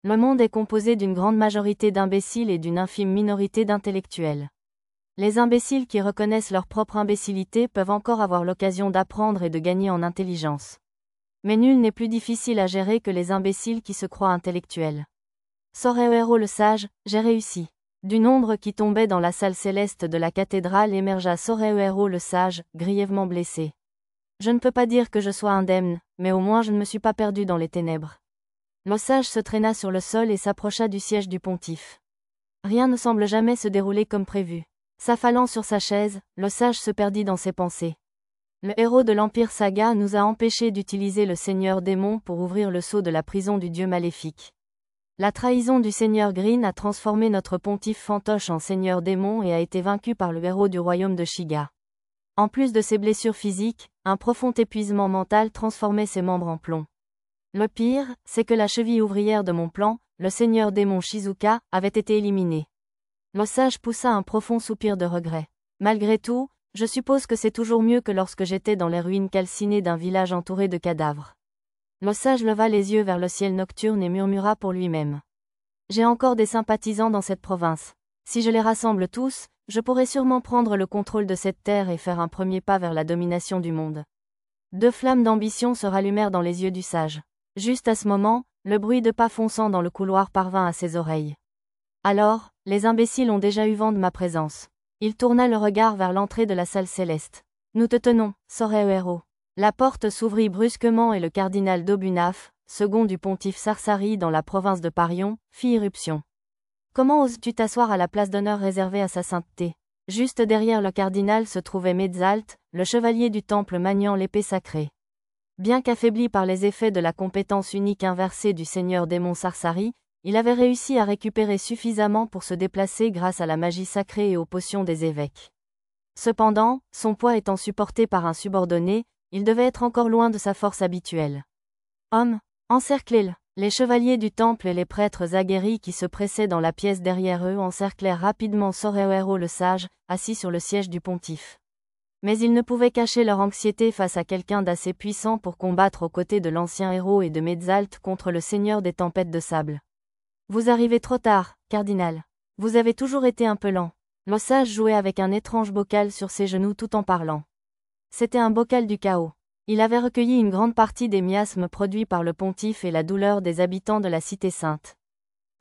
Le monde est composé d'une grande majorité d'imbéciles et d'une infime minorité d'intellectuels. Les imbéciles qui reconnaissent leur propre imbécilité peuvent encore avoir l'occasion d'apprendre et de gagner en intelligence. Mais nul n'est plus difficile à gérer que les imbéciles qui se croient intellectuels. Soreo le sage, j'ai réussi. D'une ombre qui tombait dans la salle céleste de la cathédrale émergea Soreo le sage, grièvement blessé. Je ne peux pas dire que je sois indemne, mais au moins je ne me suis pas perdu dans les ténèbres. Le sage se traîna sur le sol et s'approcha du siège du pontife. Rien ne semble jamais se dérouler comme prévu. S'affalant sur sa chaise, le sage se perdit dans ses pensées. Le héros de l'Empire Saga nous a empêchés d'utiliser le Seigneur Démon pour ouvrir le sceau de la prison du dieu maléfique. La trahison du Seigneur Green a transformé notre pontife fantoche en Seigneur Démon et a été vaincu par le héros du royaume de Shiga. En plus de ses blessures physiques, un profond épuisement mental transformait ses membres en plomb. Le pire, c'est que la cheville ouvrière de mon plan, le Seigneur Démon Shizuka, avait été éliminée. Le sage poussa un profond soupir de regret. Malgré tout, je suppose que c'est toujours mieux que lorsque j'étais dans les ruines calcinées d'un village entouré de cadavres. Le sage leva les yeux vers le ciel nocturne et murmura pour lui-même. J'ai encore des sympathisants dans cette province. Si je les rassemble tous, je pourrai sûrement prendre le contrôle de cette terre et faire un premier pas vers la domination du monde. Deux flammes d'ambition se rallumèrent dans les yeux du sage. Juste à ce moment, le bruit de pas fonçant dans le couloir parvint à ses oreilles. Alors, les imbéciles ont déjà eu vent de ma présence. Il tourna le regard vers l'entrée de la salle céleste. Nous te tenons, Soreo. La porte s'ouvrit brusquement et le cardinal d'Obunaf, second du pontife Sarsari dans la province de Parion, fit irruption. Comment oses-tu t'asseoir à la place d'honneur réservée à sa sainteté? Juste derrière le cardinal se trouvait Metzalt, le chevalier du temple maniant l'épée sacrée. Bien qu'affaibli par les effets de la compétence unique inversée du seigneur démon Sarsari, il avait réussi à récupérer suffisamment pour se déplacer grâce à la magie sacrée et aux potions des évêques. Cependant, son poids étant supporté par un subordonné, il devait être encore loin de sa force habituelle. Homme, encerclez-le. Les chevaliers du temple et les prêtres aguerris qui se pressaient dans la pièce derrière eux encerclèrent rapidement Soreo le sage, assis sur le siège du pontife. Mais ils ne pouvaient cacher leur anxiété face à quelqu'un d'assez puissant pour combattre aux côtés de l'ancien héros et de Metzalt contre le seigneur des tempêtes de sable. Vous arrivez trop tard, cardinal. Vous avez toujours été un peu lent. Le sage jouait avec un étrange bocal sur ses genoux tout en parlant. C'était un bocal du chaos. Il avait recueilli une grande partie des miasmes produits par le pontife et la douleur des habitants de la cité sainte.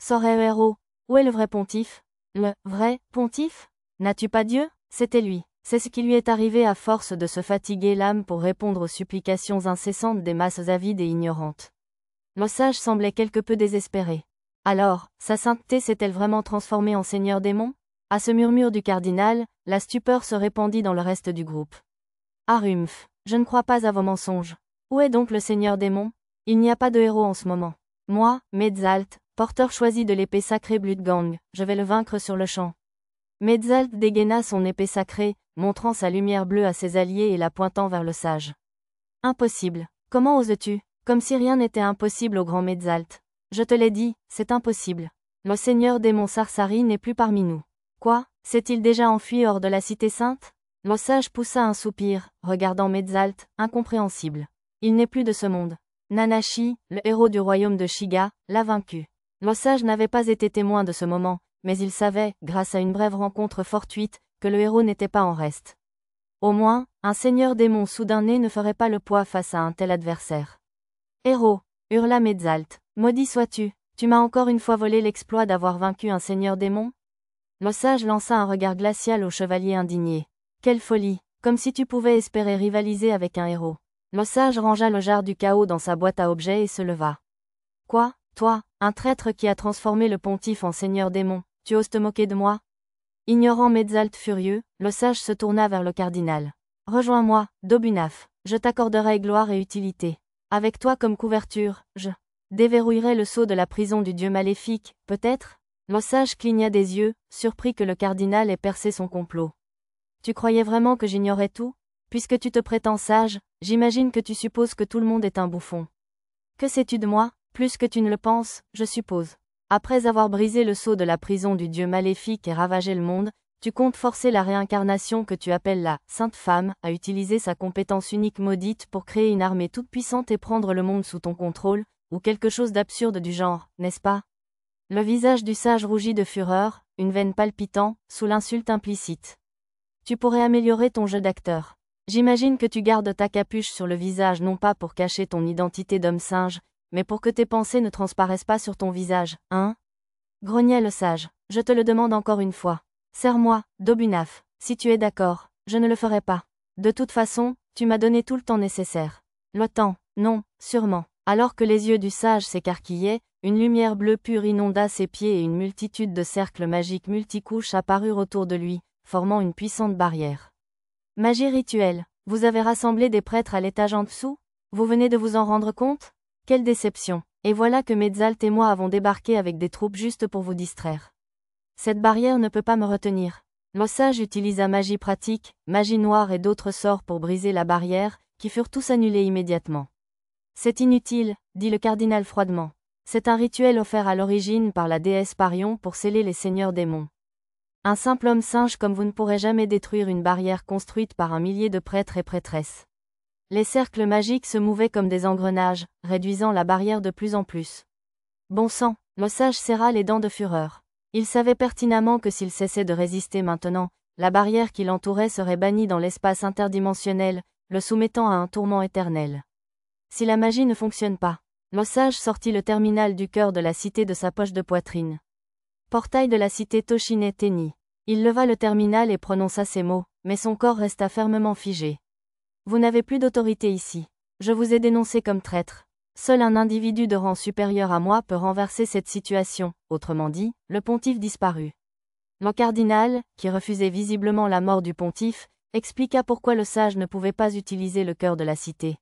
Soreo, où est le vrai pontife? Le vrai pontife? N'as-tu pas Dieu? C'était lui. C'est ce qui lui est arrivé à force de se fatiguer l'âme pour répondre aux supplications incessantes des masses avides et ignorantes. Le sage semblait quelque peu désespéré. Alors, sa sainteté s'est-elle vraiment transformée en seigneur démon? À ce murmure du cardinal, la stupeur se répandit dans le reste du groupe. Arumph, je ne crois pas à vos mensonges. Où est donc le seigneur démon? Il n'y a pas de héros en ce moment. Moi, Metzalt, porteur choisi de l'épée sacrée Blutgang, je vais le vaincre sur le champ. Metzalt dégaina son épée sacrée, montrant sa lumière bleue à ses alliés et la pointant vers le sage. Impossible. Comment oses-tu? Comme si rien n'était impossible au grand Metzalt. Je te l'ai dit, c'est impossible. Le seigneur démon Sarsari n'est plus parmi nous. Quoi? S'est-il déjà enfui hors de la cité sainte? Le sage poussa un soupir, regardant Metzalt, incompréhensible. Il n'est plus de ce monde. Nanashi, le héros du royaume de Shiga, l'a vaincu. Le sage n'avait pas été témoin de ce moment, mais il savait, grâce à une brève rencontre fortuite, que le héros n'était pas en reste. Au moins, un seigneur démon soudain né ne ferait pas le poids face à un tel adversaire. Héros, hurla Metzalt, maudit sois-tu, tu m'as encore une fois volé l'exploit d'avoir vaincu un seigneur démon? Le sage lança un regard glacial au chevalier indigné. Quelle folie, comme si tu pouvais espérer rivaliser avec un héros. Le sage rangea le jar du chaos dans sa boîte à objets et se leva. Quoi, toi, un traître qui a transformé le pontife en seigneur démon, tu oses te moquer de moi? Ignorant Metzalt furieux, le sage se tourna vers le cardinal. Rejoins-moi, Dobunaf, je t'accorderai gloire et utilité. Avec toi comme couverture, je déverrouillerai le sceau de la prison du dieu maléfique, peut-être? Le sage cligna des yeux, surpris que le cardinal ait percé son complot. Tu croyais vraiment que j'ignorais tout? Puisque tu te prétends sage, j'imagine que tu supposes que tout le monde est un bouffon. Que sais-tu de moi? Plus que tu ne le penses, je suppose. Après avoir brisé le sceau de la prison du dieu maléfique et ravagé le monde, tu comptes forcer la réincarnation que tu appelles la Sainte Femme à utiliser sa compétence unique maudite pour créer une armée toute puissante et prendre le monde sous ton contrôle, ou quelque chose d'absurde du genre, n'est-ce pas? Le visage du sage rougit de fureur, une veine palpitant, sous l'insulte implicite. Tu pourrais améliorer ton jeu d'acteur. J'imagine que tu gardes ta capuche sur le visage non pas pour cacher ton identité d'homme-singe, mais pour que tes pensées ne transparaissent pas sur ton visage, hein? Grognait le sage. Je te le demande encore une fois. Serre-moi, Dobunaf. Si tu es d'accord, je ne le ferai pas. De toute façon, tu m'as donné tout le temps nécessaire. Le temps, non, sûrement. Alors que les yeux du sage s'écarquillaient, une lumière bleue pure inonda ses pieds et une multitude de cercles magiques multicouches apparurent autour de lui, formant une puissante barrière. Magie rituelle. Vous avez rassemblé des prêtres à l'étage en dessous? Vous venez de vous en rendre compte? Quelle déception. Et voilà que Metzalt et moi avons débarqué avec des troupes juste pour vous distraire. Cette barrière ne peut pas me retenir. Le sage utilisa magie pratique, magie noire et d'autres sorts pour briser la barrière, qui furent tous annulés immédiatement. C'est inutile, dit le cardinal froidement. C'est un rituel offert à l'origine par la déesse Parion pour sceller les seigneurs démons. Un simple homme singe comme vous ne pourrez jamais détruire une barrière construite par un millier de prêtres et prêtresses. Les cercles magiques se mouvaient comme des engrenages, réduisant la barrière de plus en plus. Bon sang, le sage serra les dents de fureur. Il savait pertinemment que s'il cessait de résister maintenant, la barrière qui l'entourait serait bannie dans l'espace interdimensionnel, le soumettant à un tourment éternel. Si la magie ne fonctionne pas, le sage sortit le terminal du cœur de la cité de sa poche de poitrine. Portail de la cité Toshine Tenni. Il leva le terminal et prononça ces mots, mais son corps resta fermement figé. Vous n'avez plus d'autorité ici. Je vous ai dénoncé comme traître. Seul un individu de rang supérieur à moi peut renverser cette situation, autrement dit, le pontife disparut. Le cardinal, qui refusait visiblement la mort du pontife, expliqua pourquoi le sage ne pouvait pas utiliser le cœur de la cité.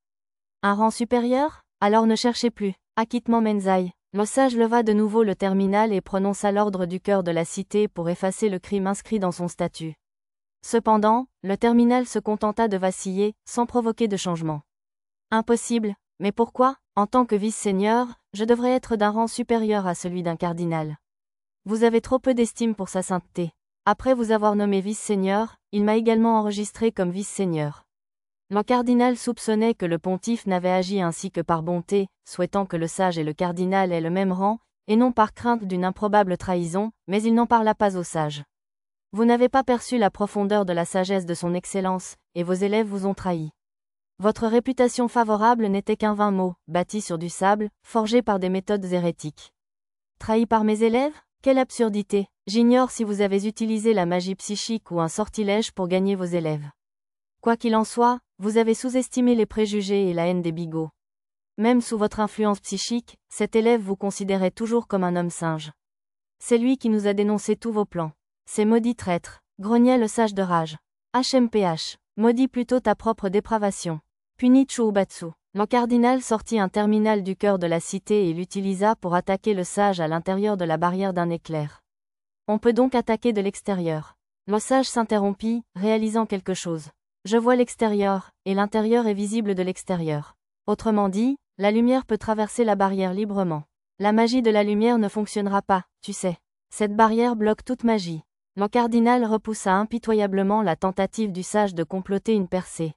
Un rang supérieur? Alors ne cherchez plus. Acquittement Menzai. Le sage leva de nouveau le terminal et prononça l'ordre du cœur de la cité pour effacer le crime inscrit dans son statut. Cependant, le terminal se contenta de vaciller, sans provoquer de changement. Impossible, mais pourquoi, en tant que vice-seigneur, je devrais être d'un rang supérieur à celui d'un cardinal? Vous avez trop peu d'estime pour sa sainteté. Après vous avoir nommé vice-seigneur, il m'a également enregistré comme vice-seigneur. Le cardinal soupçonnait que le pontife n'avait agi ainsi que par bonté, souhaitant que le sage et le cardinal aient le même rang, et non par crainte d'une improbable trahison, mais il n'en parla pas au sage. Vous n'avez pas perçu la profondeur de la sagesse de son excellence, et vos élèves vous ont trahi. Votre réputation favorable n'était qu'un vain mot, bâti sur du sable, forgé par des méthodes hérétiques. Trahi par mes élèves? Quelle absurdité! J'ignore si vous avez utilisé la magie psychique ou un sortilège pour gagner vos élèves. Quoi qu'il en soit, vous avez sous-estimé les préjugés et la haine des bigots. Même sous votre influence psychique, cet élève vous considérait toujours comme un homme singe. C'est lui qui nous a dénoncé tous vos plans. Ces maudits traîtres, grognait le sage de rage. HMPH, maudis plutôt ta propre dépravation. Puni Chuubatsu. Le cardinal sortit un terminal du cœur de la cité et l'utilisa pour attaquer le sage à l'intérieur de la barrière d'un éclair. On peut donc attaquer de l'extérieur. Le sage s'interrompit, réalisant quelque chose. Je vois l'extérieur, et l'intérieur est visible de l'extérieur. Autrement dit, la lumière peut traverser la barrière librement. La magie de la lumière ne fonctionnera pas, tu sais. Cette barrière bloque toute magie. Le cardinal repoussa impitoyablement la tentative du sage de comploter une percée.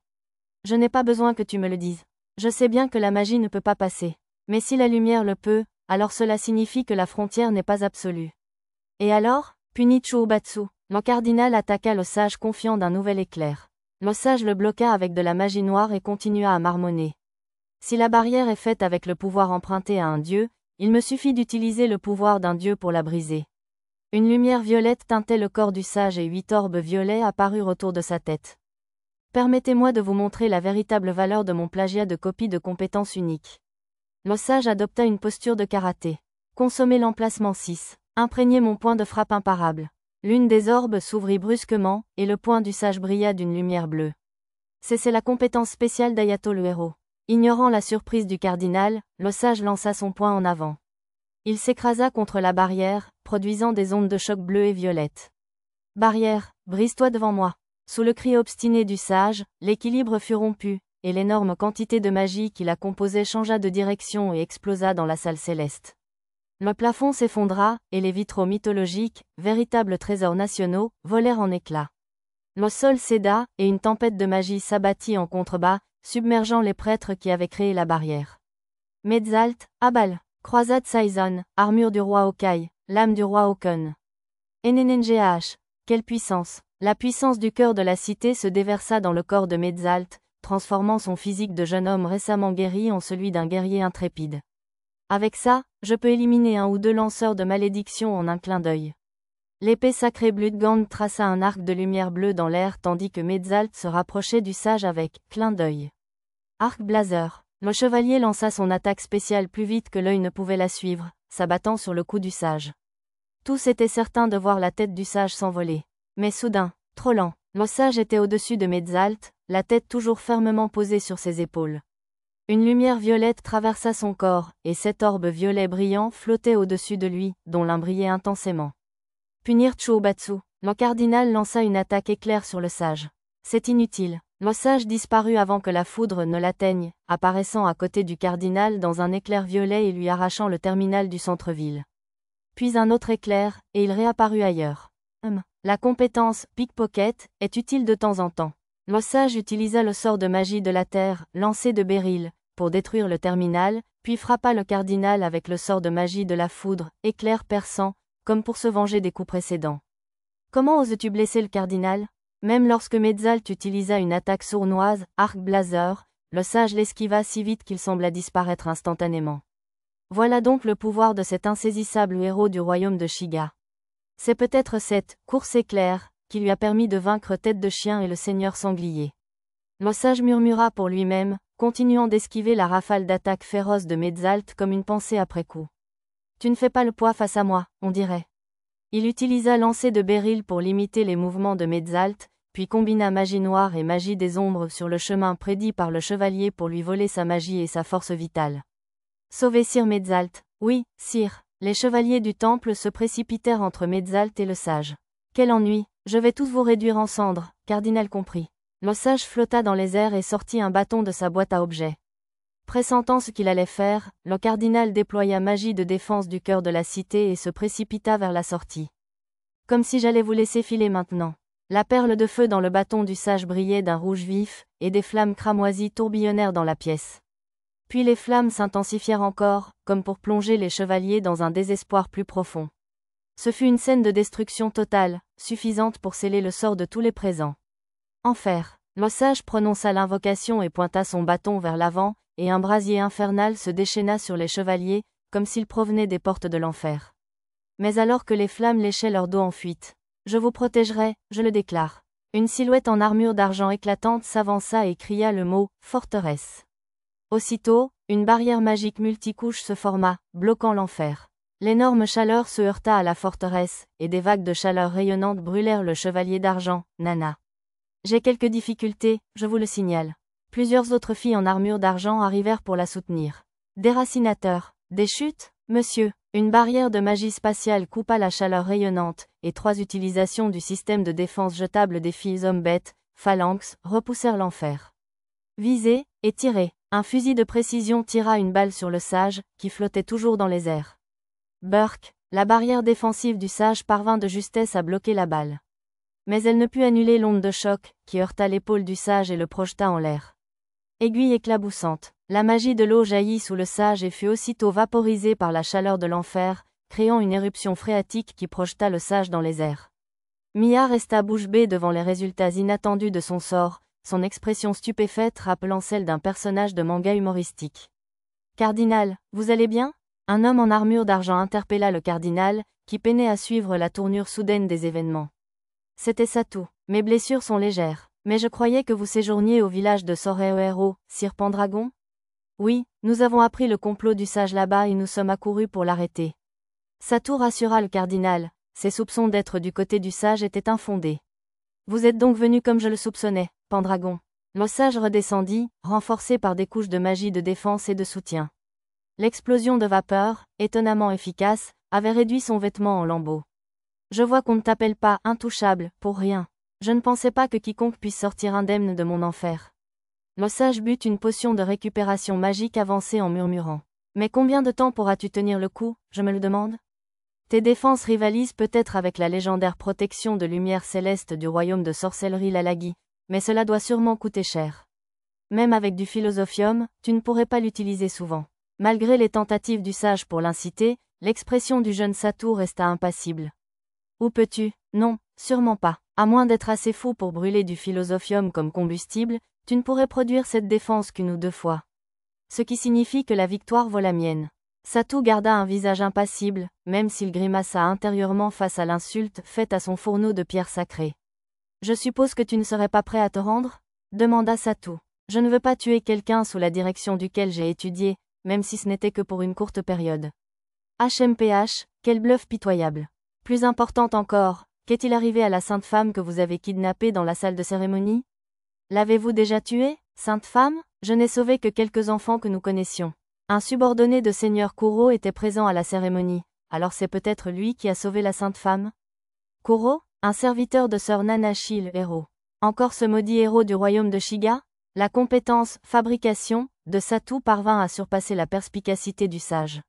Je n'ai pas besoin que tu me le dises. Je sais bien que la magie ne peut pas passer. Mais si la lumière le peut, alors cela signifie que la frontière n'est pas absolue. Et alors? Puni Chuubatsu. Le cardinal attaqua le sage confiant d'un nouvel éclair. Le sage le bloqua avec de la magie noire et continua à marmonner. Si la barrière est faite avec le pouvoir emprunté à un dieu, il me suffit d'utiliser le pouvoir d'un dieu pour la briser. Une lumière violette teintait le corps du sage et 8 orbes violets apparurent autour de sa tête. Permettez-moi de vous montrer la véritable valeur de mon plagiat de copie de compétence unique. Le sage adopta une posture de karaté. Consommez l'emplacement 6. Imprégnez mon point de frappe imparable. L'une des orbes s'ouvrit brusquement, et le poing du sage brilla d'une lumière bleue. C'est la compétence spéciale d'Ayato le héros. Ignorant la surprise du cardinal, le sage lança son poing en avant. Il s'écrasa contre la barrière, produisant des ondes de choc bleues et violettes. Barrière, brise-toi devant moi. Sous le cri obstiné du sage, l'équilibre fut rompu, et l'énorme quantité de magie qui la composait changea de direction et explosa dans la salle céleste. Le plafond s'effondra, et les vitraux mythologiques, véritables trésors nationaux, volèrent en éclats. Le sol céda, et une tempête de magie s'abattit en contrebas, submergeant les prêtres qui avaient créé la barrière. Metzalt, Abal, Croisade Saison, armure du roi Okai, l'âme du roi Haakon. Nnngah, quelle puissance! La puissance du cœur de la cité se déversa dans le corps de Medzalt, transformant son physique de jeune homme récemment guéri en celui d'un guerrier intrépide. Avec ça, je peux éliminer 1 ou 2 lanceurs de malédiction en un clin d'œil. L'épée sacrée Bloodgand traça un arc de lumière bleue dans l'air tandis que Medzalt se rapprochait du sage avec clin d'œil. Arc Blazer. Le chevalier lança son attaque spéciale plus vite que l'œil ne pouvait la suivre, s'abattant sur le cou du sage. Tous étaient certains de voir la tête du sage s'envoler. Mais soudain, trop lent, le sage était au-dessus de Medzalt, la tête toujours fermement posée sur ses épaules. Une lumière violette traversa son corps, et 7 orbes violets brillants flottaient au-dessus de lui, dont l'un brillait intensément. Punir Choubatsu. Le cardinal lança une attaque éclair sur le sage. C'est inutile. Le sage disparut avant que la foudre ne l'atteigne, apparaissant à côté du cardinal dans un éclair violet et lui arrachant le terminal du centre-ville. Puis un autre éclair, et il réapparut ailleurs. La compétence « Pickpocket » est utile de temps en temps. Le sage utilisa le sort de magie de la terre, lancé de Beryl, pour détruire le terminal, puis frappa le cardinal avec le sort de magie de la foudre, éclair perçant, comme pour se venger des coups précédents. Comment oses-tu blesser le cardinal? Même lorsque Medzalt utilisa une attaque sournoise, Arc Blazer, le sage l'esquiva si vite qu'il sembla disparaître instantanément. Voilà donc le pouvoir de cet insaisissable héros du royaume de Shiga. C'est peut-être cette course éclair qui lui a permis de vaincre Tête de Chien et le seigneur sanglier. Le sage murmura pour lui-même, continuant d'esquiver la rafale d'attaques féroces de Medzalt comme une pensée après coup. Tu ne fais pas le poids face à moi, on dirait. Il utilisa lancer de Beryl pour limiter les mouvements de Medzalt, puis combina magie noire et magie des ombres sur le chemin prédit par le chevalier pour lui voler sa magie et sa force vitale. Sauver Sir Medzalt. Oui, sire. Les chevaliers du temple se précipitèrent entre Medzalt et le sage. Quel ennui, je vais tous vous réduire en cendres, cardinal compris. Le sage flotta dans les airs et sortit un bâton de sa boîte à objets. Pressentant ce qu'il allait faire, le cardinal déploya magie de défense du cœur de la cité et se précipita vers la sortie. Comme si j'allais vous laisser filer maintenant. La perle de feu dans le bâton du sage brillait d'un rouge vif, et des flammes cramoisies tourbillonnèrent dans la pièce. Puis les flammes s'intensifièrent encore, comme pour plonger les chevaliers dans un désespoir plus profond. Ce fut une scène de destruction totale, suffisante pour sceller le sort de tous les présents. Enfer. Le sage prononça l'invocation et pointa son bâton vers l'avant, et un brasier infernal se déchaîna sur les chevaliers, comme s'il provenait des portes de l'enfer. Mais alors que les flammes léchaient leur dos en fuite, « Je vous protégerai, je le déclare. » Une silhouette en armure d'argent éclatante s'avança et cria le mot « forteresse ». Aussitôt, une barrière magique multicouche se forma, bloquant l'enfer. L'énorme chaleur se heurta à la forteresse, et des vagues de chaleur rayonnante brûlèrent le chevalier d'argent, Nana. J'ai quelques difficultés, je vous le signale. Plusieurs autres filles en armure d'argent arrivèrent pour la soutenir. Déracinateur. Des chutes, monsieur. Une barrière de magie spatiale coupa la chaleur rayonnante, et 3 utilisations du système de défense jetable des filles hommes-bêtes, phalanx, repoussèrent l'enfer. Visez, et tirez. Un fusil de précision tira une balle sur le sage, qui flottait toujours dans les airs. Burk, la barrière défensive du sage parvint de justesse à bloquer la balle. Mais elle ne put annuler l'onde de choc, qui heurta l'épaule du sage et le projeta en l'air. Aiguille éclaboussante, la magie de l'eau jaillit sous le sage et fut aussitôt vaporisée par la chaleur de l'enfer, créant une éruption phréatique qui projeta le sage dans les airs. Mia resta bouche bée devant les résultats inattendus de son sort, son expression stupéfaite rappelant celle d'un personnage de manga humoristique. « Cardinal, vous allez bien ?» Un homme en armure d'argent interpella le cardinal, qui peinait à suivre la tournure soudaine des événements. « C'était ça tout. Mes blessures sont légères. Mais je croyais que vous séjourniez au village de Sorehero, Sir Pendragon ? Oui, nous avons appris le complot du sage là-bas et nous sommes accourus pour l'arrêter. » Satou rassura le cardinal, ses soupçons d'être du côté du sage étaient infondés. « Vous êtes donc venu comme je le soupçonnais, Pendragon. » Le sage redescendit, renforcé par des couches de magie de défense et de soutien. L'explosion de vapeur, étonnamment efficace, avait réduit son vêtement en lambeaux. « Je vois qu'on ne t'appelle pas intouchable, pour rien. Je ne pensais pas que quiconque puisse sortir indemne de mon enfer. » Le sage but une potion de récupération magique avancée en murmurant. « Mais combien de temps pourras-tu tenir le coup, je me le demande ? Tes défenses rivalisent peut-être avec la légendaire protection de lumière céleste du royaume de sorcellerie Lalagi, mais cela doit sûrement coûter cher. Même avec du philosophium, tu ne pourrais pas l'utiliser souvent. » Malgré les tentatives du sage pour l'inciter, L'expression du jeune Satou resta impassible. Où peux-tu? Non, sûrement pas. À moins d'être assez fou pour brûler du philosophium comme combustible, tu ne pourrais produire cette défense qu'une ou deux fois. Ce qui signifie que la victoire vaut la mienne. Satou garda un visage impassible, même s'il grimaça intérieurement face à l'insulte faite à son fourneau de pierre sacrée. Je suppose que tu ne serais pas prêt à te rendre? Demanda Satou. Je ne veux pas tuer quelqu'un sous la direction duquel j'ai étudié, même si ce n'était que pour une courte période. HMPH, quel bluff pitoyable. Plus importante encore, qu'est-il arrivé à la sainte femme que vous avez kidnappée dans la salle de cérémonie? L'avez-vous déjà tuée, sainte femme? Je n'ai sauvé que quelques enfants que nous connaissions. Un subordonné de Seigneur Kuro était présent à la cérémonie, alors c'est peut-être lui qui a sauvé la sainte femme? Kuro, un serviteur de sœur Nanashi le héros. Encore ce maudit héros du royaume de Shiga? La compétence, fabrication, de Satou parvint à surpasser la perspicacité du sage.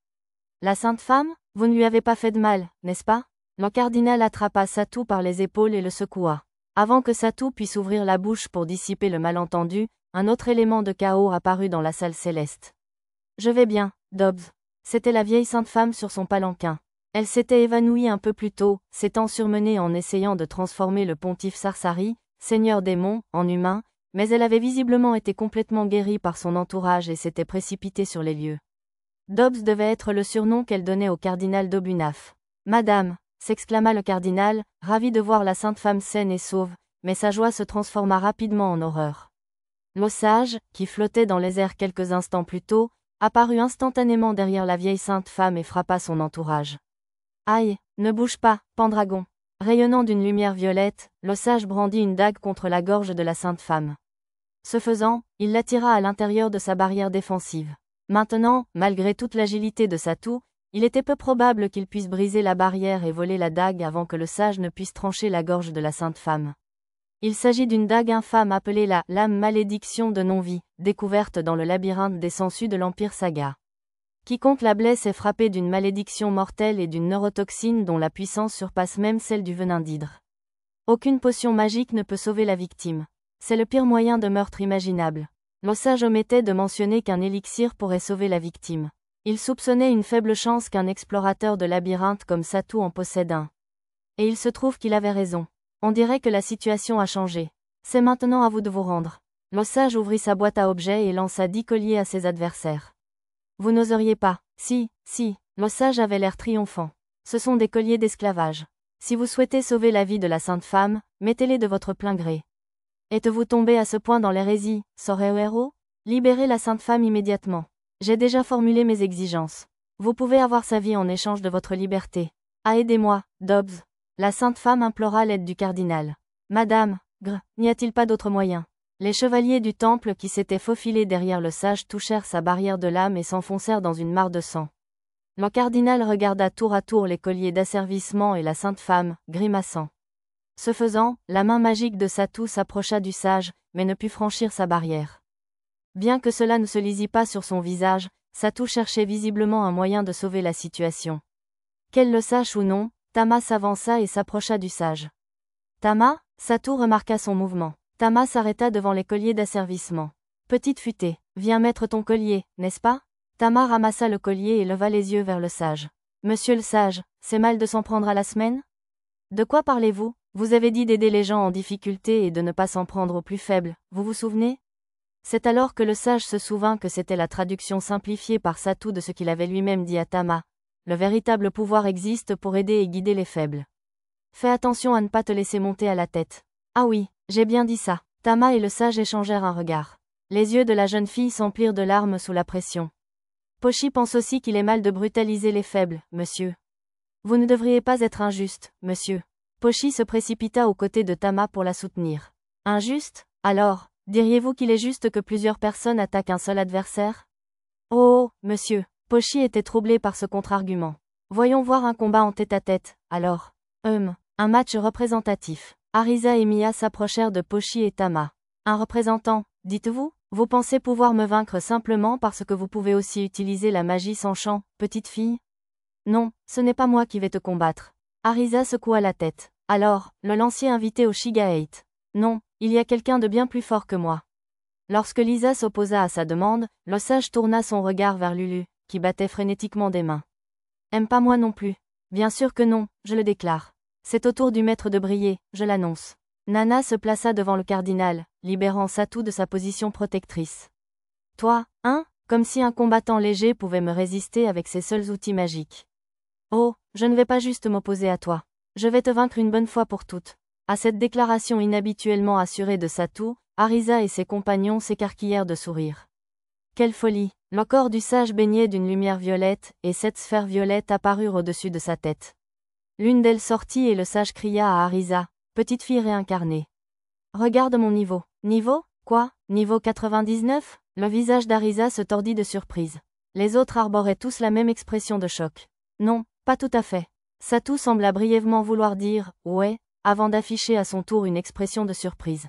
La sainte femme? Vous ne lui avez pas fait de mal, n'est-ce pas? Le cardinal attrapa Satou par les épaules et le secoua. Avant que Satou puisse ouvrir la bouche pour dissiper le malentendu, un autre élément de chaos apparut dans la salle céleste. Je vais bien, Dobbs. C'était la vieille sainte femme sur son palanquin. Elle s'était évanouie un peu plus tôt, s'étant surmenée en essayant de transformer le pontife Sarsari, seigneur démon, en humain, mais elle avait visiblement été complètement guérie par son entourage et s'était précipitée sur les lieux. Dobbs devait être le surnom qu'elle donnait au cardinal d'Obunaf. Madame, s'exclama le cardinal, ravi de voir la sainte femme saine et sauve, mais sa joie se transforma rapidement en horreur. L'osage, qui flottait dans les airs quelques instants plus tôt, apparut instantanément derrière la vieille sainte femme et frappa son entourage. Aïe, ne bouge pas, Pendragon. Rayonnant d'une lumière violette, l'osage brandit une dague contre la gorge de la sainte femme. Ce faisant, il l'attira à l'intérieur de sa barrière défensive. Maintenant, malgré toute l'agilité de Satou, il était peu probable qu'il puisse briser la barrière et voler la dague avant que le sage ne puisse trancher la gorge de la sainte femme. Il s'agit d'une dague infâme appelée la lame malédiction de non-vie, découverte dans le labyrinthe des sangsues de l'Empire Saga. Quiconque la blesse est frappé d'une malédiction mortelle et d'une neurotoxine dont la puissance surpasse même celle du venin d'hydre. Aucune potion magique ne peut sauver la victime. C'est le pire moyen de meurtre imaginable. L'osage omettait de mentionner qu'un élixir pourrait sauver la victime. Il soupçonnait une faible chance qu'un explorateur de labyrinthe comme Satou en possède un. Et il se trouve qu'il avait raison. On dirait que la situation a changé. C'est maintenant à vous de vous rendre. L'osage ouvrit sa boîte à objets et lança 10 colliers à ses adversaires. Vous n'oseriez pas. Si, l'osage avait l'air triomphant. Ce sont des colliers d'esclavage. Si vous souhaitez sauver la vie de la sainte femme, mettez-les de votre plein gré. Êtes-vous tombé à ce point dans l'hérésie, Soreo? Libérez la sainte femme immédiatement. J'ai déjà formulé mes exigences. Vous pouvez avoir sa vie en échange de votre liberté. Ah, aidez-moi, Dobbs. La sainte femme implora l'aide du cardinal. Madame, n'y a-t-il pas d'autre moyen? Les chevaliers du temple qui s'étaient faufilés derrière le sage touchèrent sa barrière de lame et s'enfoncèrent dans une mare de sang. Le cardinal regarda tour à tour les colliers d'asservissement et la sainte femme, grimaçant. Ce faisant, la main magique de Satou s'approcha du sage, mais ne put franchir sa barrière. Bien que cela ne se lisit pas sur son visage, Satou cherchait visiblement un moyen de sauver la situation. Qu'elle le sache ou non, Tama s'avança et s'approcha du sage. Tama? Satou remarqua son mouvement. Tama s'arrêta devant les colliers d'asservissement. Petite futée, viens mettre ton collier, n'est-ce pas? Tama ramassa le collier et leva les yeux vers le sage. Monsieur le sage, c'est mal de s'en prendre à la semaine? De quoi parlez-vous? Vous avez dit d'aider les gens en difficulté et de ne pas s'en prendre aux plus faibles, vous vous souvenez? C'est alors que le sage se souvint que c'était la traduction simplifiée par Satou de ce qu'il avait lui-même dit à Tama. Le véritable pouvoir existe pour aider et guider les faibles. Fais attention à ne pas te laisser monter à la tête. Ah oui, j'ai bien dit ça. Tama et le sage échangèrent un regard. Les yeux de la jeune fille s'emplirent de larmes sous la pression. Pochi pense aussi qu'il est mal de brutaliser les faibles, monsieur. Vous ne devriez pas être injuste, monsieur. Pochi se précipita aux côtés de Tama pour la soutenir. Injuste? Alors, diriez-vous qu'il est juste que plusieurs personnes attaquent un seul adversaire? Oh, monsieur. Pochi était troublé par ce contre-argument. Voyons voir un combat en tête-à-tête, alors. Un match représentatif. Arisa et Mia s'approchèrent de Pochi et Tama. Un représentant, dites-vous? Vous pensez pouvoir me vaincre simplement parce que vous pouvez aussi utiliser la magie sans champ, petite fille? Non, ce n'est pas moi qui vais te combattre. Arisa secoua la tête. Alors, le lancier invité au Shiga 8. Non, il y a quelqu'un de bien plus fort que moi. Lorsque Lisa s'opposa à sa demande, le sage tourna son regard vers Lulu, qui battait frénétiquement des mains. Aime pas moi non plus. Bien sûr que non, je le déclare. C'est au tour du maître de briller, je l'annonce. Nana se plaça devant le cardinal, libérant Satou de sa position protectrice. Toi, hein? Comme si un combattant léger pouvait me résister avec ses seuls outils magiques. Oh, je ne vais pas juste m'opposer à toi. Je vais te vaincre une bonne fois pour toutes. À cette déclaration inhabituellement assurée de Satou, Arisa et ses compagnons s'écarquillèrent de sourire. Quelle folie! Le corps du sage baignait d'une lumière violette, et 7 sphères violettes apparurent au-dessus de sa tête. L'une d'elles sortit et le sage cria à Arisa, petite fille réincarnée. Regarde mon niveau. Niveau? Quoi? Niveau 99? Le visage d'Arisa se tordit de surprise. Les autres arboraient tous la même expression de choc. Non, pas tout à fait. Satou sembla brièvement vouloir dire « ouais », avant d'afficher à son tour une expression de surprise.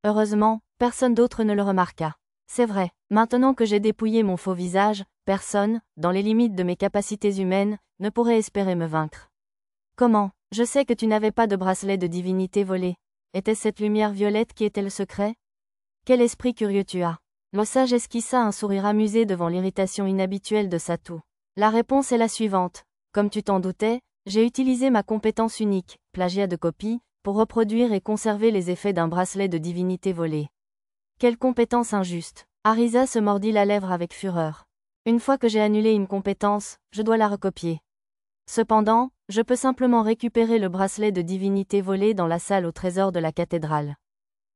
Heureusement, personne d'autre ne le remarqua. C'est vrai, maintenant que j'ai dépouillé mon faux visage, personne, dans les limites de mes capacités humaines, ne pourrait espérer me vaincre. Comment? Je sais que tu n'avais pas de bracelet de divinité volé. Était-ce cette lumière violette qui était le secret? Quel esprit curieux tu as. Le sage esquissa un sourire amusé devant l'irritation inhabituelle de Satou. La réponse est la suivante. Comme tu t'en doutais, j'ai utilisé ma compétence unique, plagiat de copie, pour reproduire et conserver les effets d'un bracelet de divinité volé. Quelle compétence injuste. Arisa se mordit la lèvre avec fureur. Une fois que j'ai annulé une compétence, je dois la recopier. Cependant, je peux simplement récupérer le bracelet de divinité volé dans la salle au trésor de la cathédrale.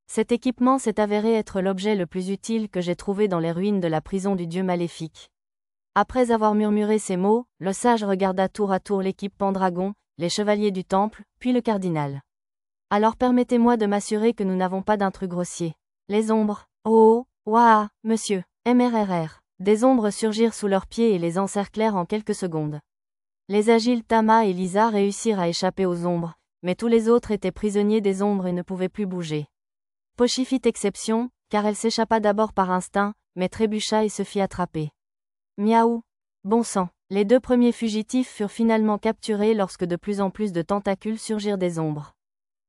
Cet équipement s'est avéré être l'objet le plus utile que j'ai trouvé dans les ruines de la prison du dieu maléfique. Après avoir murmuré ces mots, le sage regarda tour à tour l'équipe Pendragon, les chevaliers du temple, puis le cardinal. Alors permettez-moi de m'assurer que nous n'avons pas d'intrus grossiers. Les ombres. Oh, ouah, monsieur. MRRR. Des ombres surgirent sous leurs pieds et les encerclèrent en quelques secondes. Les agiles Tama et Lisa réussirent à échapper aux ombres, mais tous les autres étaient prisonniers des ombres et ne pouvaient plus bouger. Pochi fit exception, car elle s'échappa d'abord par instinct, mais trébucha et se fit attraper. Miaou. Bon sang. Les 2 premiers fugitifs furent finalement capturés lorsque de plus en plus de tentacules surgirent des ombres.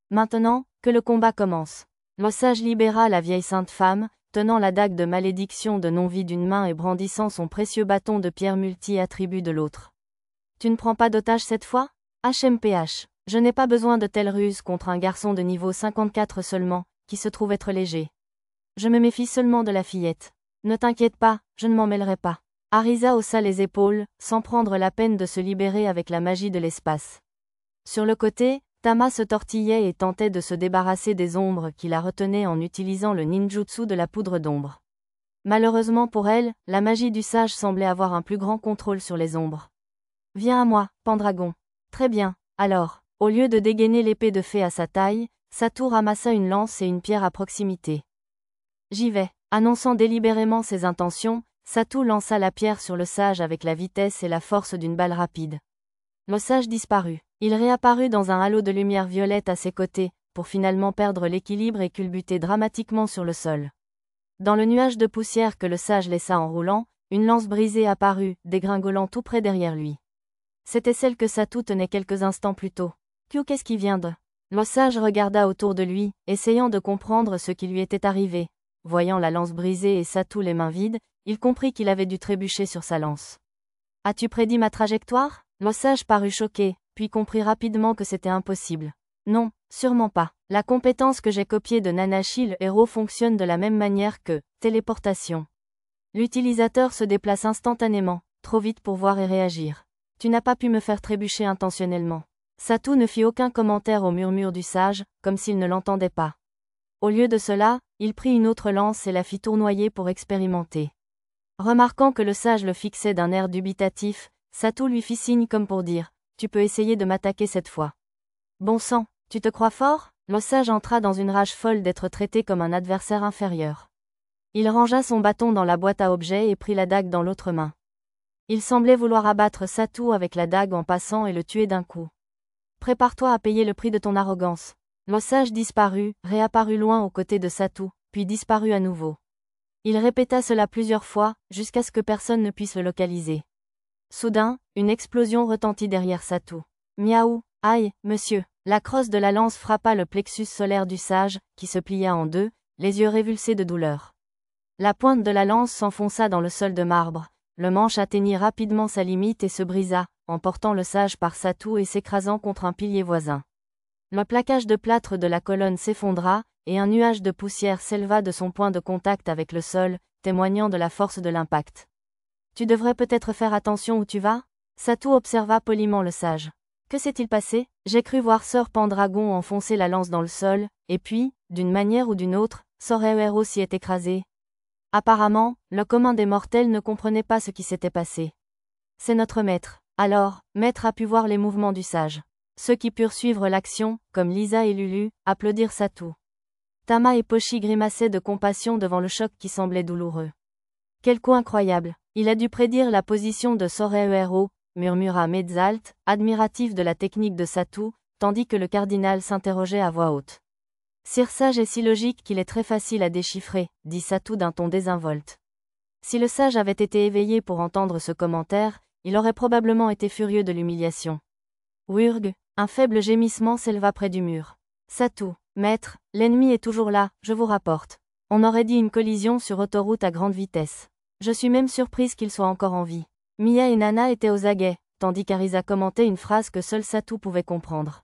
Maintenant, que le combat commence. Le sage libéra la vieille sainte femme, tenant la dague de malédiction de non-vie d'une main et brandissant son précieux bâton de pierre multi-attribut de l'autre. Tu ne prends pas d'otage cette fois? HMPH. Je n'ai pas besoin de telle ruse contre un garçon de niveau 54 seulement, qui se trouve être léger. Je me méfie seulement de la fillette. Ne t'inquiète pas, je ne m'en mêlerai pas. Arisa haussa les épaules, sans prendre la peine de se libérer avec la magie de l'espace. Sur le côté, Tama se tortillait et tentait de se débarrasser des ombres qui la retenaient en utilisant le ninjutsu de la poudre d'ombre. Malheureusement pour elle, la magie du sage semblait avoir un plus grand contrôle sur les ombres. Viens à moi, Pendragon. Très bien, alors, au lieu de dégainer l'épée de fée à sa taille, Satou ramassa une lance et une pierre à proximité. J'y vais. Annonçant délibérément ses intentions, Satou lança la pierre sur le sage avec la vitesse et la force d'une balle rapide. Le sage disparut. Il réapparut dans un halo de lumière violette à ses côtés, pour finalement perdre l'équilibre et culbuter dramatiquement sur le sol. Dans le nuage de poussière que le sage laissa en roulant, une lance brisée apparut, dégringolant tout près derrière lui. C'était celle que Satou tenait quelques instants plus tôt. Qu'est-ce qui vient de? Le sage regarda autour de lui, essayant de comprendre ce qui lui était arrivé. Voyant la lance brisée et Satou les mains vides, il comprit qu'il avait dû trébucher sur sa lance. As-tu prédit ma trajectoire? Le sage parut choqué, puis comprit rapidement que c'était impossible. Non, sûrement pas. La compétence que j'ai copiée de Nanashi le héros fonctionne de la même manière que téléportation. L'utilisateur se déplace instantanément, trop vite pour voir et réagir. Tu n'as pas pu me faire trébucher intentionnellement. Satou ne fit aucun commentaire au murmure du sage, comme s'il ne l'entendait pas. Au lieu de cela, il prit une autre lance et la fit tournoyer pour expérimenter. Remarquant que le sage le fixait d'un air dubitatif, Satou lui fit signe comme pour dire « Tu peux essayer de m'attaquer cette fois. » Bon sang, tu te crois fort? Le sage entra dans une rage folle d'être traité comme un adversaire inférieur. Il rangea son bâton dans la boîte à objets et prit la dague dans l'autre main. Il semblait vouloir abattre Satou avec la dague en passant et le tuer d'un coup. Prépare-toi à payer le prix de ton arrogance. Le sage disparut, réapparut loin aux côtés de Satou, puis disparut à nouveau. Il répéta cela plusieurs fois, jusqu'à ce que personne ne puisse le localiser. Soudain, une explosion retentit derrière Satou. Miaou, aïe, monsieur. La crosse de la lance frappa le plexus solaire du sage, qui se plia en deux, les yeux révulsés de douleur. La pointe de la lance s'enfonça dans le sol de marbre. Le manche atteignit rapidement sa limite et se brisa, emportant le sage par Satou et s'écrasant contre un pilier voisin. Le plaquage de plâtre de la colonne s'effondra, et un nuage de poussière s'éleva de son point de contact avec le sol, témoignant de la force de l'impact. Tu devrais peut-être faire attention où tu vas? Satou observa poliment le sage. Que s'est-il passé? J'ai cru voir Sir Pendragon enfoncer la lance dans le sol, et puis, d'une manière ou d'une autre, Sorewero s'y est écrasé. Apparemment, le commun des mortels ne comprenait pas ce qui s'était passé. C'est notre maître. Alors, maître a pu voir les mouvements du sage. Ceux qui purent suivre l'action, comme Lisa et Lulu, applaudirent Satou. Tama et Pochi grimaçaient de compassion devant le choc qui semblait douloureux. Quel coup incroyable! Il a dû prédire la position de Sorewero, murmura Metzalt, admiratif de la technique de Satou, tandis que le cardinal s'interrogeait à voix haute. Sire sage est si logique qu'il est très facile à déchiffrer, dit Satou d'un ton désinvolte. Si le sage avait été éveillé pour entendre ce commentaire, il aurait probablement été furieux de l'humiliation. Wurg, un faible gémissement s'éleva près du mur. Satou, maître, l'ennemi est toujours là, je vous rapporte. On aurait dit une collision sur autoroute à grande vitesse. Je suis même surprise qu'il soit encore en vie. Mia et Nana étaient aux aguets, tandis qu'Arisa commentait une phrase que seul Satou pouvait comprendre.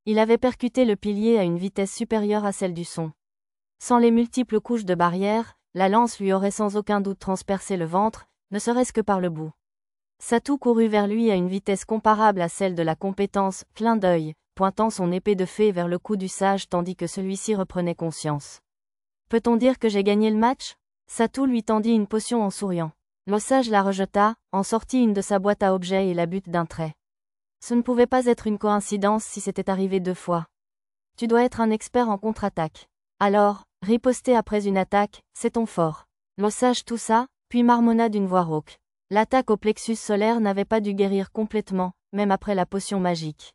Il avait percuté le pilier à une vitesse supérieure à celle du son. Sans les multiples couches de barrière, la lance lui aurait sans aucun doute transpercé le ventre, ne serait-ce que par le bout. Satou courut vers lui à une vitesse comparable à celle de la compétence « clin d'œil », pointant son épée de fée vers le cou du sage tandis que celui-ci reprenait conscience. « Peut-on dire que j'ai gagné le match ?» Satou lui tendit une potion en souriant. Le sage la rejeta, en sortit une de sa boîte à objets et la but d'un trait. Ce ne pouvait pas être une coïncidence si c'était arrivé 2 fois. Tu dois être un expert en contre-attaque. Alors, riposter après une attaque, c'est ton fort. Le sage toussa, puis marmonna d'une voix rauque. L'attaque au plexus solaire n'avait pas dû guérir complètement, même après la potion magique.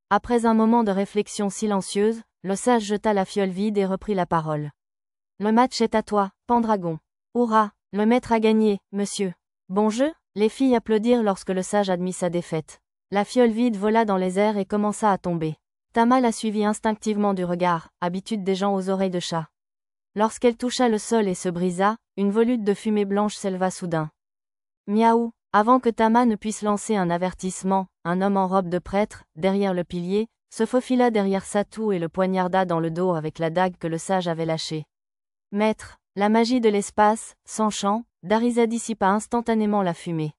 Après un moment de réflexion silencieuse, le sage jeta la fiole vide et reprit la parole. Le match est à toi, Pendragon. Hurrah, le maître a gagné, monsieur. Bon jeu? Les filles applaudirent lorsque le sage admit sa défaite. La fiole vide vola dans les airs et commença à tomber. Tama la suivit instinctivement du regard, habitude des gens aux oreilles de chat. Lorsqu'elle toucha le sol et se brisa, une volute de fumée blanche s'éleva soudain. Miaou! Avant que Tama ne puisse lancer un avertissement, un homme en robe de prêtre, derrière le pilier, se faufila derrière Satou et le poignarda dans le dos avec la dague que le sage avait lâchée. Maître, la magie de l'espace, sans chant, Darisa dissipa instantanément la fumée.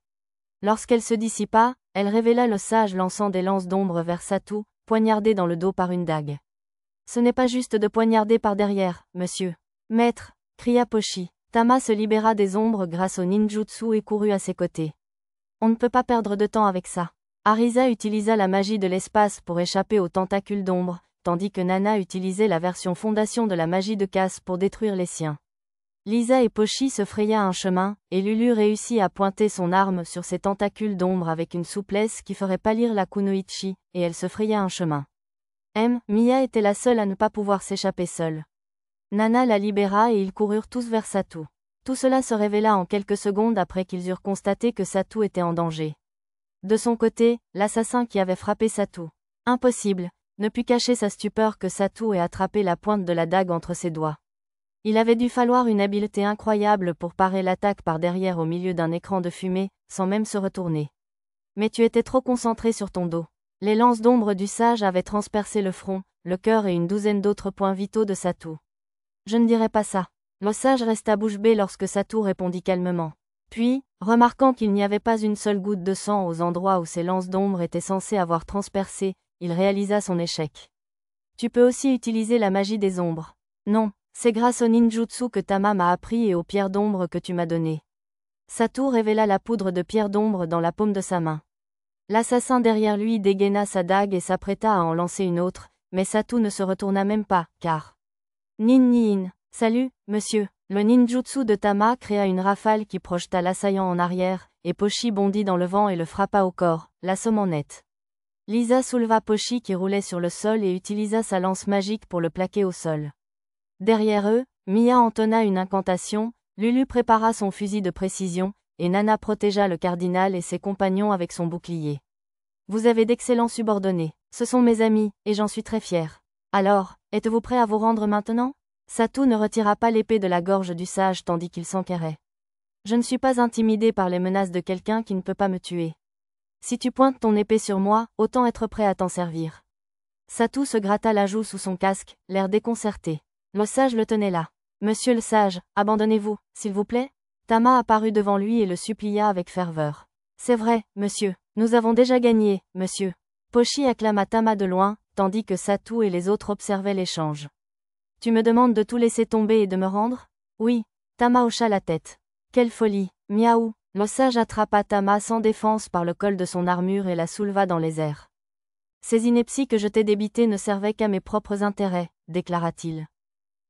Lorsqu'elle se dissipa, elle révéla le sage lançant des lances d'ombre vers Satou, poignardé dans le dos par une dague. Ce n'est pas juste de poignarder par derrière, monsieur. Maître, cria Pochi. Tama se libéra des ombres grâce au ninjutsu et courut à ses côtés. On ne peut pas perdre de temps avec ça. Arisa utilisa la magie de l'espace pour échapper aux tentacules d'ombre, tandis que Nana utilisait la version fondation de la magie de casse pour détruire les siens. Lisa et Pochi se fraya un chemin, et Lulu réussit à pointer son arme sur ces tentacules d'ombre avec une souplesse qui ferait pâlir la kunoichi, et elle se fraya un chemin. Mia était la seule à ne pas pouvoir s'échapper seule. Nana la libéra et ils coururent tous vers Satou. Tout cela se révéla en quelques secondes après qu'ils eurent constaté que Satou était en danger. De son côté, l'assassin qui avait frappé Satou. Impossible, ne put cacher sa stupeur que Satou ait attrapé la pointe de la dague entre ses doigts. Il avait dû falloir une habileté incroyable pour parer l'attaque par derrière au milieu d'un écran de fumée, sans même se retourner. Mais tu étais trop concentré sur ton dos. Les lances d'ombre du sage avaient transpercé le front, le cœur et une douzaine d'autres points vitaux de Satou. Je ne dirais pas ça. Le sage resta bouche bée lorsque Satou répondit calmement. Puis, remarquant qu'il n'y avait pas une seule goutte de sang aux endroits où ces lances d'ombre étaient censées avoir transpercé, il réalisa son échec. Tu peux aussi utiliser la magie des ombres. Non, c'est grâce au ninjutsu que Tama m'a appris et aux pierres d'ombre que tu m'as données. Satou révéla la poudre de pierre d'ombre dans la paume de sa main. L'assassin derrière lui dégaina sa dague et s'apprêta à en lancer une autre, mais Satou ne se retourna même pas, car... Nin. Salut, monsieur. Le ninjutsu de Tama créa une rafale qui projeta l'assaillant en arrière, et Pochi bondit dans le vent et le frappa au corps, l'assommant net. Lisa souleva Pochi qui roulait sur le sol et utilisa sa lance magique pour le plaquer au sol. Derrière eux, Mia entonna une incantation, Lulu prépara son fusil de précision, et Nana protégea le cardinal et ses compagnons avec son bouclier. Vous avez d'excellents subordonnés. Ce sont mes amis, et j'en suis très fier. Alors, êtes-vous prêt à vous rendre maintenant? Satou ne retira pas l'épée de la gorge du sage tandis qu'il s'enquérait. Je ne suis pas intimidé par les menaces de quelqu'un qui ne peut pas me tuer. Si tu pointes ton épée sur moi, autant être prêt à t'en servir. Satou se gratta la joue sous son casque, l'air déconcerté. Le sage le tenait là. Monsieur le sage, abandonnez-vous, s'il vous plaît. Tama apparut devant lui et le supplia avec ferveur. C'est vrai, monsieur. Nous avons déjà gagné, monsieur. Pochi acclama Tama de loin, tandis que Satou et les autres observaient l'échange. Tu me demandes de tout laisser tomber et de me rendre? Oui. Tama hocha la tête. Quelle folie, miaou. Le sage attrapa Tama sans défense par le col de son armure et la souleva dans les airs. Ces inepties que je t'ai débitées ne servaient qu'à mes propres intérêts, déclara-t-il.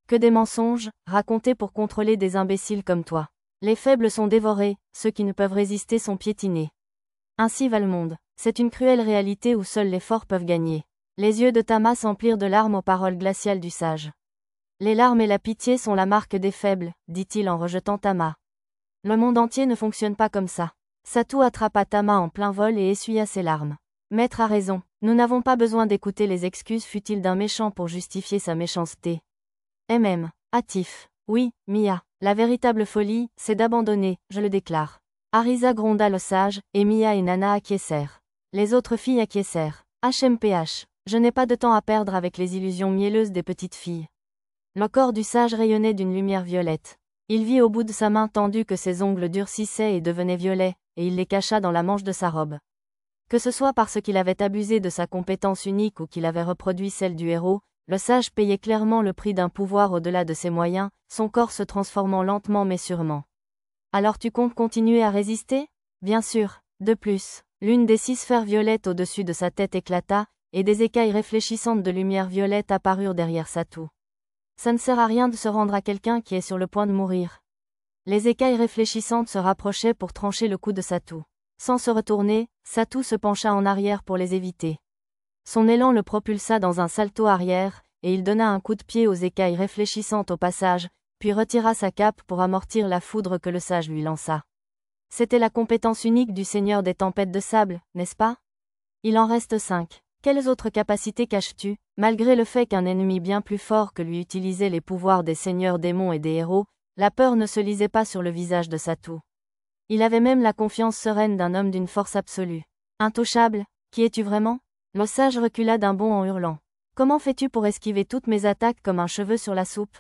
Que des mensonges, racontés pour contrôler des imbéciles comme toi. Les faibles sont dévorés, ceux qui ne peuvent résister sont piétinés. Ainsi va le monde. C'est une cruelle réalité où seuls les forts peuvent gagner. Les yeux de Tama s'emplirent de larmes aux paroles glaciales du sage. Les larmes et la pitié sont la marque des faibles, dit-il en rejetant Tama. Le monde entier ne fonctionne pas comme ça. Satou attrapa Tama en plein vol et essuya ses larmes. Maître a raison, nous n'avons pas besoin d'écouter les excuses futiles d'un méchant pour justifier sa méchanceté. Hâtif. Oui, Mia, la véritable folie, c'est d'abandonner, je le déclare. Arisa gronda le sage, et Mia et Nana acquiescèrent. Les autres filles acquiescèrent. HMPH, je n'ai pas de temps à perdre avec les illusions mielleuses des petites filles. Le corps du sage rayonnait d'une lumière violette. Il vit au bout de sa main tendue que ses ongles durcissaient et devenaient violets, et il les cacha dans la manche de sa robe. Que ce soit parce qu'il avait abusé de sa compétence unique ou qu'il avait reproduit celle du héros, le sage payait clairement le prix d'un pouvoir au-delà de ses moyens, son corps se transformant lentement mais sûrement. Alors tu comptes continuer à résister? Bien sûr. De plus, l'une des 6 sphères violettes au-dessus de sa tête éclata, et des écailles réfléchissantes de lumière violette apparurent derrière Satou. Ça ne sert à rien de se rendre à quelqu'un qui est sur le point de mourir. Les écailles réfléchissantes se rapprochaient pour trancher le cou de Satou. Sans se retourner, Satou se pencha en arrière pour les éviter. Son élan le propulsa dans un salto arrière, et il donna un coup de pied aux écailles réfléchissantes au passage, puis retira sa cape pour amortir la foudre que le sage lui lança. C'était la compétence unique du seigneur des tempêtes de sable, n'est-ce pas? Il en reste 5. Quelles autres capacités caches-tu? Malgré le fait qu'un ennemi bien plus fort que lui utilisait les pouvoirs des seigneurs démons et des héros, la peur ne se lisait pas sur le visage de Satou. Il avait même la confiance sereine d'un homme d'une force absolue. Intouchable, qui es-tu vraiment? Le sage recula d'un bond en hurlant. Comment fais-tu pour esquiver toutes mes attaques comme un cheveu sur la soupe?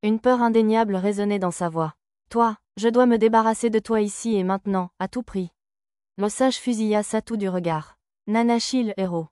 Une peur indéniable résonnait dans sa voix. Toi, je dois me débarrasser de toi ici et maintenant, à tout prix. Le sage fusilla Satou du regard. Nanashi le héros.